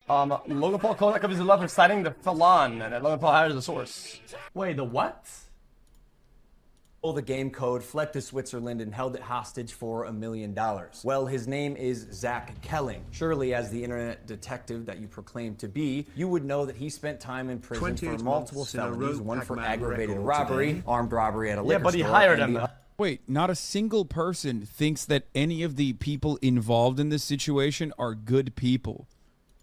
Logan Paul called Coffeezilla for citing the Falon, and Logan Paul hires the source. Wait, the what? The game code, fled to Switzerland and held it hostage for $1 million. Well, his name is Zach Kelling. Surely, as the internet detective that you proclaim to be, you would know that he spent time in prison for multiple felonies, one for aggravated robbery, armed robbery at a liquor store. Yeah, but he hired him. Wait, not a single person thinks that any of the people involved in this situation are good people.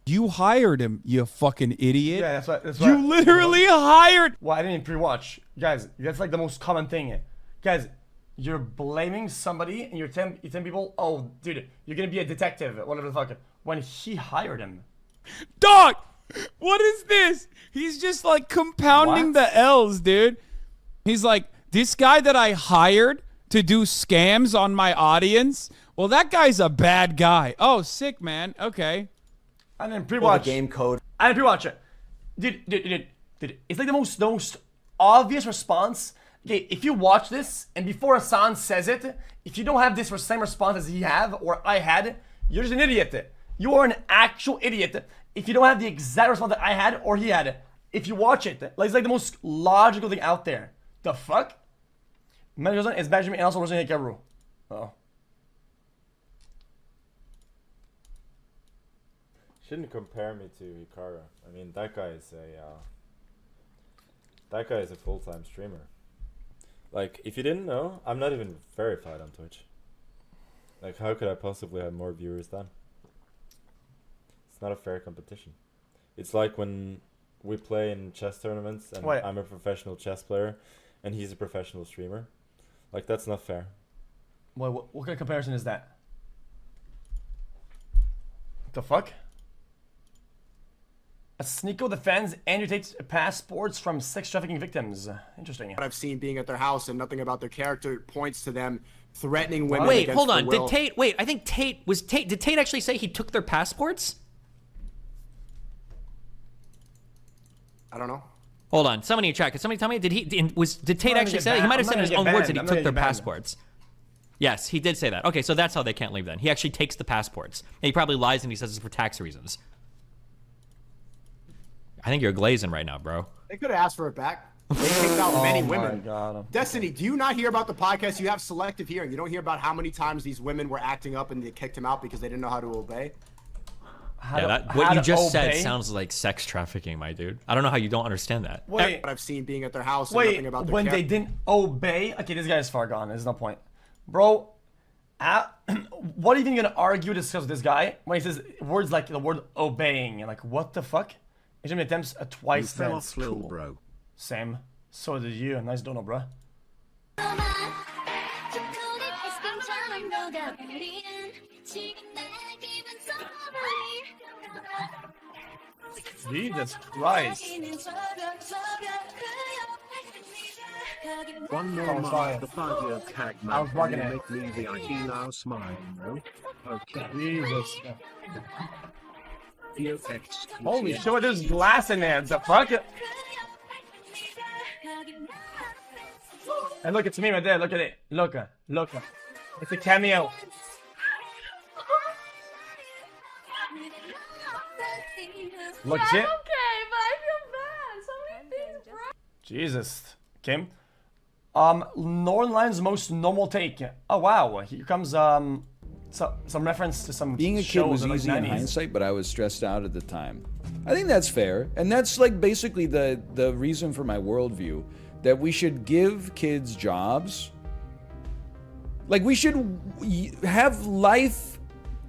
You hired him, you fucking idiot. Yeah, that's you literally hired. Well, I didn't even pre-watch. Guys, that's like the most common thing. Guys, you're blaming somebody and you're telling people, oh, dude, you're gonna be a detective, whatever the fuck, when he hired him. Dog, what is this? He's just like compounding the L's, dude. He's like, this guy that I hired to do scams on my audience, well, that guy's a bad guy. Oh, sick, man. Okay. I didn't pre-watch. The game code. I didn't pre-watch it. Dude, it's like the most obvious response. Okay, if you watch this and before Hassan says it, if you don't have this same response as he have or I had, you're just an idiot. You are an actual idiot. If you don't have the exact response that I had or he had, if you watch it, like, it's like the most logical thing out there. The fuck? MemerMAN is Benjamin and also Warzone xQcOW. Oh. Shouldn't compare me to Hikaru. I mean, that guy is a full-time streamer. Like, if you didn't know, I'm not even verified on Twitch. Like, how could I possibly have more viewers than? It's not a fair competition. It's like when we play in chess tournaments and I'm a professional chess player and he's a professional streamer. Like, that's not fair. What kind of comparison is that? What the fuck? A Sneeko defends Andrew Tate's passports from sex trafficking victims. Interesting. What I've seen being at their house and nothing about their character points to them threatening women. Wait, hold on. Did Tate? Wait, I think Tate was Tate. Did Tate actually say he took their passports? I don't know. Hold on. Somebody in chat. Can somebody tell me? Did Tate actually say that? He might have said in his own words that he took their passports. Yes, he did say that. Okay, so that's how they can't leave then. He actually takes the passports. And he probably lies and he says it's for tax reasons. I think you're glazing right now, bro. They could have asked for it back. They kicked out many women. God. Destiny, do you not hear about the podcast? You have selective hearing. You don't hear about how many times these women were acting up and they kicked him out because they didn't know how to obey? What you just said sounds like sex trafficking, my dude. I don't know how you don't understand that. Wait, what I've seen being at their house and nothing about their when they didn't obey? Okay, this guy's far gone. There's no point. Bro, what are you even going to argue, discuss with this guy when he says words like the word obeying? Like, what the fuck? Jimmy attempts a twice dance. Cool. Bro. Same. So did you. Nice dono, bro. Jesus Christ. One more mark the 5-year tag man. I was bugging it. Make me the ID now smile, bro. Okay. Jesus. xQcOW. Holy shit, there's glass in there. The fuck? And look, it's me right there. Look at it. Look. It's a cameo. Look, yeah, shit. I'm okay, but I feel bad. So many things, bro. Jesus. Kim. Northern Lions' most normal take. Oh wow. Here comes some reference to some being a kid was easy in hindsight, but I was stressed out at the time. I think that's fair, and that's like basically the reason for my worldview, that we should give kids jobs. Like, we should have life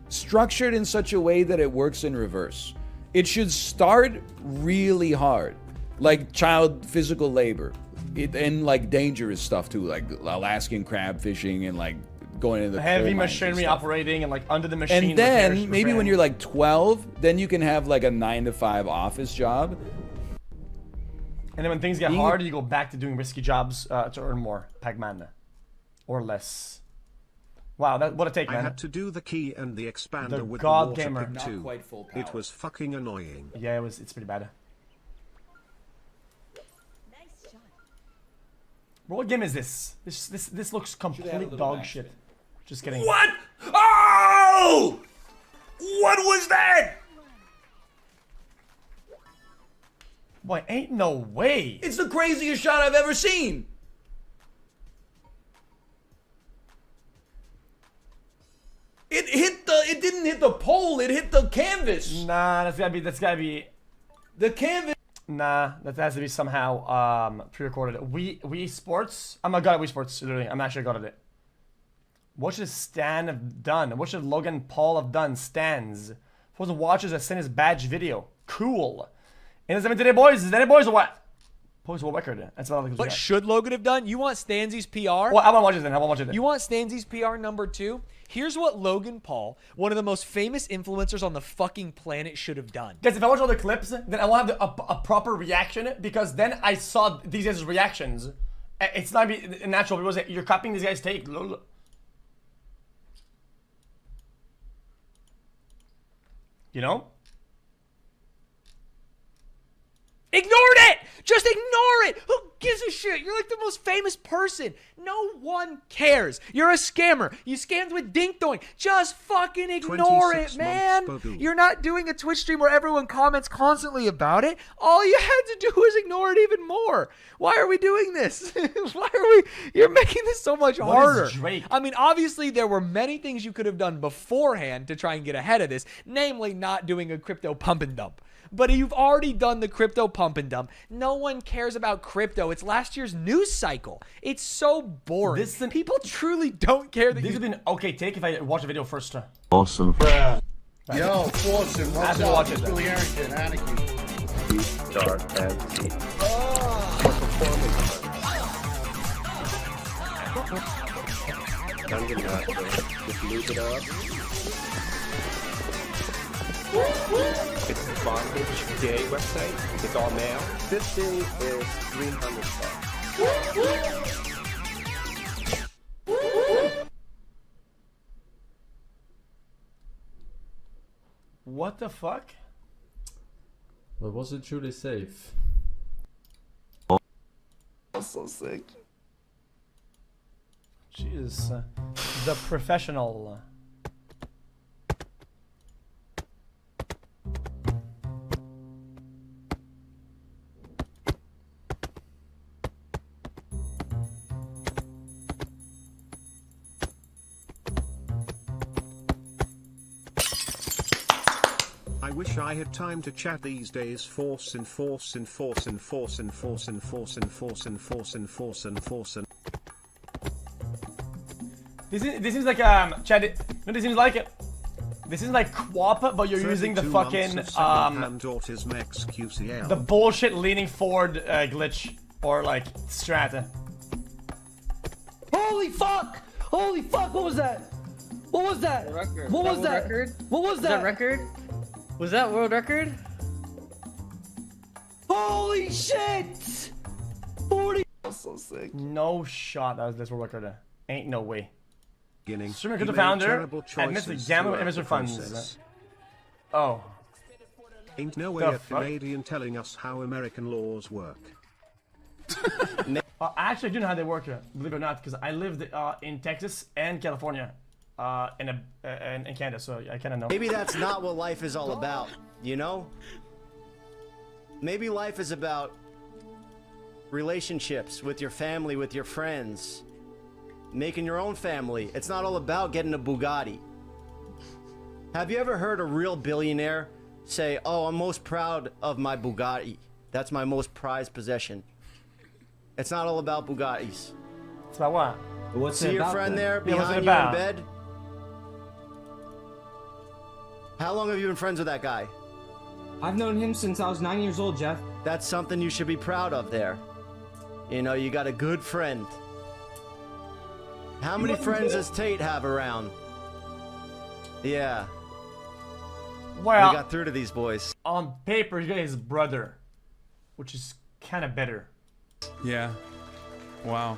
structured in such a way that it works in reverse. It should start really hard, like child physical labor, and like dangerous stuff too, like Alaskan crab fishing and like going into the heavy machinery operating and like under the machine. And then maybe when you're like 12, then you can have like a 9-to-5 office job. And then when things get hard, you go back to doing risky jobs to earn more, Pac-Man, or less. Wow, what a take, man. I had to do the key and the expander with the God water gamer. pick too. It was fucking annoying. Yeah, it's pretty bad. Bro, what game is this? This looks complete dog shit. Just kidding. What? Oh! What was that? Boy, ain't no way. It's the craziest shot I've ever seen. It didn't hit the pole, it hit the canvas. Nah, that's gotta be the canvas. Nah, that has to be somehow pre-recorded. Wii Sports. I'm a god at Wii Sports, literally. I'm actually a god at it. What should Stan have done? What should Logan Paul have done? Stans. For the watchers that sent his badge video. Cool. And is that today, boys? Is that it, boys, or what? Post world record. That's what I think. What should Logan have done? You want Stanzy's PR? Well, I want to watch it then. I want to watch it then. You want Stanzy's PR number 2? Here's what Logan Paul, one of the most famous influencers on the fucking planet, should have done. Guys, if I watch all the clips, then I will have a proper reaction, because then I saw these guys' reactions. It's not natural. People say, you're copying these guys' take. You know? Ignored it! Just ignore it! Who gives a shit? You're like the most famous person. No one cares. You're a scammer. You scammed with Dink Doink. Just fucking ignore it, man. You're not doing a Twitch stream where everyone comments constantly about it. All you had to do was ignore it even more. Why are we doing this? Why are we? You're making this so much harder. I mean, obviously, there were many things you could have done beforehand to try and get ahead of this, namely not doing a crypto pump and dump. But you've already done the crypto pump and dump. No one cares about crypto. It's last year's news cycle. It's so boring. People truly don't care that this has been okay take if I watch the video first. Awesome. Right. Yo, Fortune, what's up? Watch it, Billy Arrington, Anakin. Start and I'm getting out there. Just move it up. It's the Bondage Day website. It's all male. This thing is $300. What the fuck? But was it truly safe? That's so sick. Jesus. The professional. I wish I had time to chat these days. Force and force and force and force and force and force and force and force and force and force and. This seems like Chad. No, this seems like it. This is like QWOP, but you're using the fucking the bullshit leaning forward glitch or like strat. Holy fuck! Holy fuck! What was that? What was that? What was that? Record? What was that? Record? Was that world record? Holy shit! 40. That's so sick. No shot. That was this world record. Ain't no way. Streamer could the He made founder terrible admits the choices gamma of throughout the MSR funds. process. Oh. Ain't no way The a fuck? Canadian telling us how American laws work. I actually do know how they work, believe it or not, because I lived in Texas and California, in Canada, so I kind of know. Maybe that's not what life is all about, you know? Maybe life is about relationships with your family, with your friends, making your own family. It's not all about getting a Bugatti. Have you ever heard a real billionaire say, "Oh, I'm most proud of my Bugatti. That's my most prized possession"? It's not all about Bugattis. It's about what? What's See your friend there Yeah, what's it behind you in about? bed? How long have you been friends with that guy? I've known him since I was 9 years old, Jeff. That's something you should be proud of there. You know, you got a good friend. How many friends does Tate have around? Yeah. Well, we got through to these boys. On paper, he got his brother, which is kind of better. Yeah. Wow.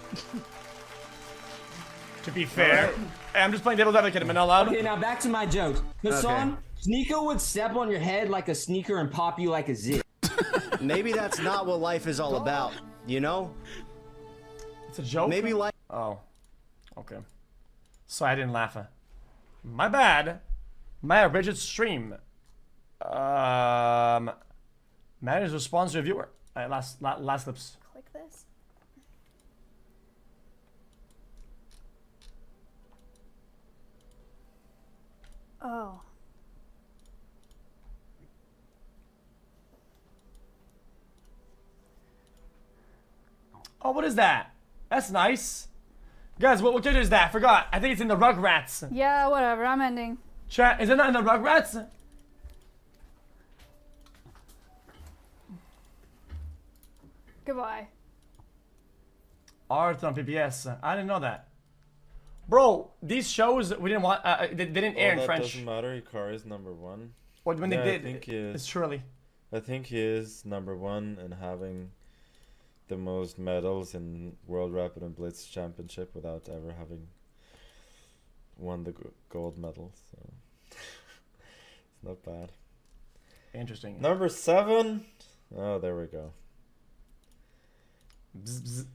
To be fair, I'm just playing devil's advocate. Am I not allowed? Okay, now back to my jokes. Hassan, Sneeko would step on your head like a sneaker and pop you like a zip. Maybe that's not what life is all about, you know? It's a joke? Maybe life... Oh. Okay. So I didn't laugh. My bad. My rigid stream. Matters responds to a viewer. Alright, last clips. Click this. Oh. Oh, what is that? That's nice. Guys, what character is that? I forgot. I think it's in the Rugrats. Yeah, whatever. I'm ending. Chat, is it not in the Rugrats? Goodbye. Art on PBS. I didn't know that. Bro, these shows we didn't want. They didn't air in that French. Doesn't matter. Hikaru is #1. Or when Yeah, they did, I think he is. it's surely. I think he is #1 and having the most medals in World Rapid and Blitz Championship without ever having won the gold medal. So it's not bad. Interesting. #7. Oh, there we go. Bzz, bzz.